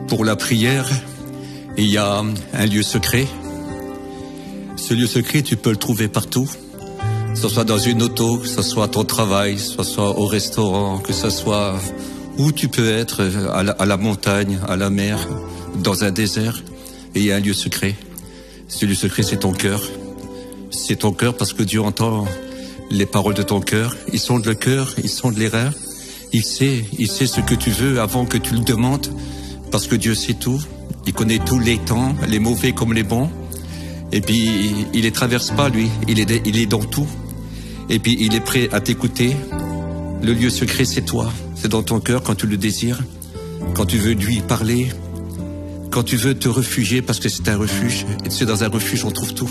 Pour la prière, il y a un lieu secret. Ce lieu secret, tu peux le trouver partout. Que ce soit dans une auto, que ce soit à ton travail, que ce soit au restaurant, que ce soit où tu peux être, à la montagne, à la mer, dans un désert. Et il y a un lieu secret. Ce lieu secret, c'est ton cœur. C'est ton cœur parce que Dieu entend les paroles de ton cœur. Ils sondent le cœur, ils sondent les reins. Il sait ce que tu veux avant que tu le demandes. Parce que Dieu sait tout. Il connaît tous les temps, les mauvais comme les bons. Et puis, il les traverse pas, lui. Il est dans tout. Et puis, il est prêt à t'écouter. Le lieu secret, c'est toi. C'est dans ton cœur quand tu le désires. Quand tu veux lui parler. Quand tu veux te réfugier parce que c'est un refuge. Et tu sais, dans un refuge, on trouve tout.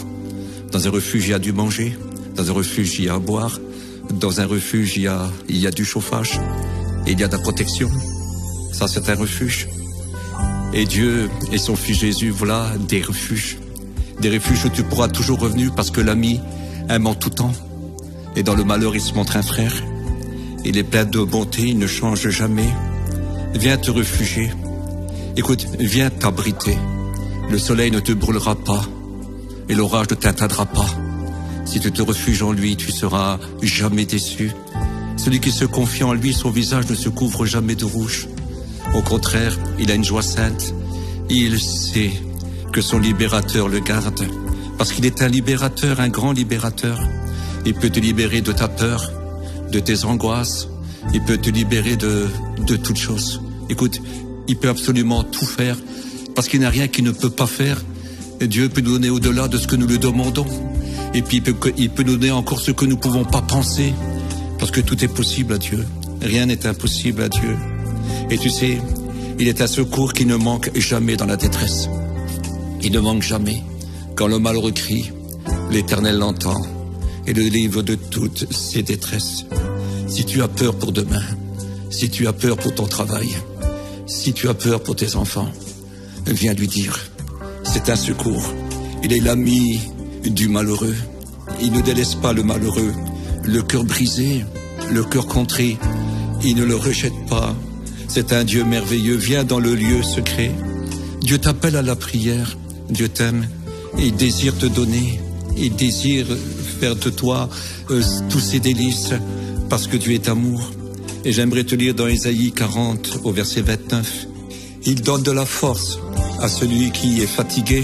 Dans un refuge, il y a du manger. Dans un refuge, il y a à boire. Dans un refuge, il y a du chauffage. Et il y a de la protection. Ça, c'est un refuge. Et Dieu et son Fils Jésus, voilà des refuges. Des refuges où tu pourras toujours revenir parce que l'ami aime en tout temps. Et dans le malheur, il se montre un frère. Il est plein de bonté, il ne change jamais. Viens te réfugier. Écoute, viens t'abriter. Le soleil ne te brûlera pas. Et l'orage ne t'atteindra pas. Si tu te refuges en lui, tu seras jamais déçu. Celui qui se confie en lui, son visage ne se couvre jamais de rouge. Au contraire, il a une joie sainte. Il sait que son libérateur le garde. Parce qu'il est un libérateur, un grand libérateur. Il peut te libérer de ta peur, de tes angoisses. Il peut te libérer de toutes choses. Écoute, il peut absolument tout faire. Parce qu'il n'y a rien qu'il ne peut pas faire. Et Dieu peut nous donner au-delà de ce que nous lui demandons. Et puis il peut nous donner encore ce que nous ne pouvons pas penser. Parce que tout est possible à Dieu. Rien n'est impossible à Dieu. Et tu sais, il est un secours qui ne manque jamais dans la détresse. Il ne manque jamais. Quand le malheureux crie, l'Éternel l'entend et le délivre de toutes ses détresses. Si tu as peur pour demain, si tu as peur pour ton travail, si tu as peur pour tes enfants, viens lui dire. C'est un secours. Il est l'ami du malheureux. Il ne délaisse pas le malheureux. Le cœur brisé, le cœur contré, il ne le rejette pas. C'est un Dieu merveilleux. Viens dans le lieu secret. Dieu t'appelle à la prière. Dieu t'aime. Et il désire te donner. Il désire faire de toi tous ses délices. Parce que Dieu est amour. Et j'aimerais te lire dans Ésaïe 40 au verset 29. Il donne de la force à celui qui est fatigué.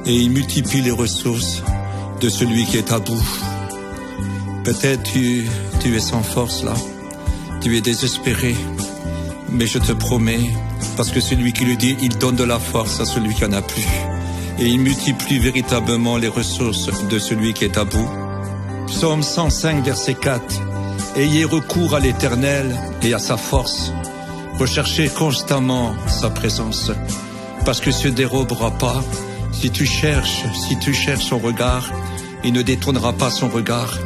Et il multiplie les ressources de celui qui est à bout. Peut-être tu es sans force là. Tu es désespéré. Mais je te promets, parce que celui qui le dit, il donne de la force à celui qui en a plus. Et il multiplie véritablement les ressources de celui qui est à bout. Psaume 105, verset 4. Ayez recours à l'Éternel et à sa force. Recherchez constamment sa présence. Parce que ne se dérobera pas. Si tu cherches son regard, il ne détournera pas son regard.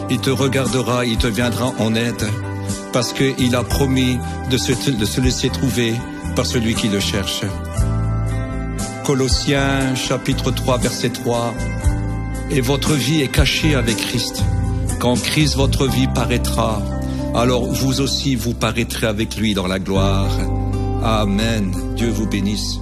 Il te regardera, il te viendra en aide. Parce qu'il a promis de se laisser trouver par celui qui le cherche. Colossiens chapitre 3 verset 3. Et votre vie est cachée avec Christ. Quand Christ votre vie paraîtra, alors vous aussi vous paraîtrez avec lui dans la gloire. Amen. Dieu vous bénisse.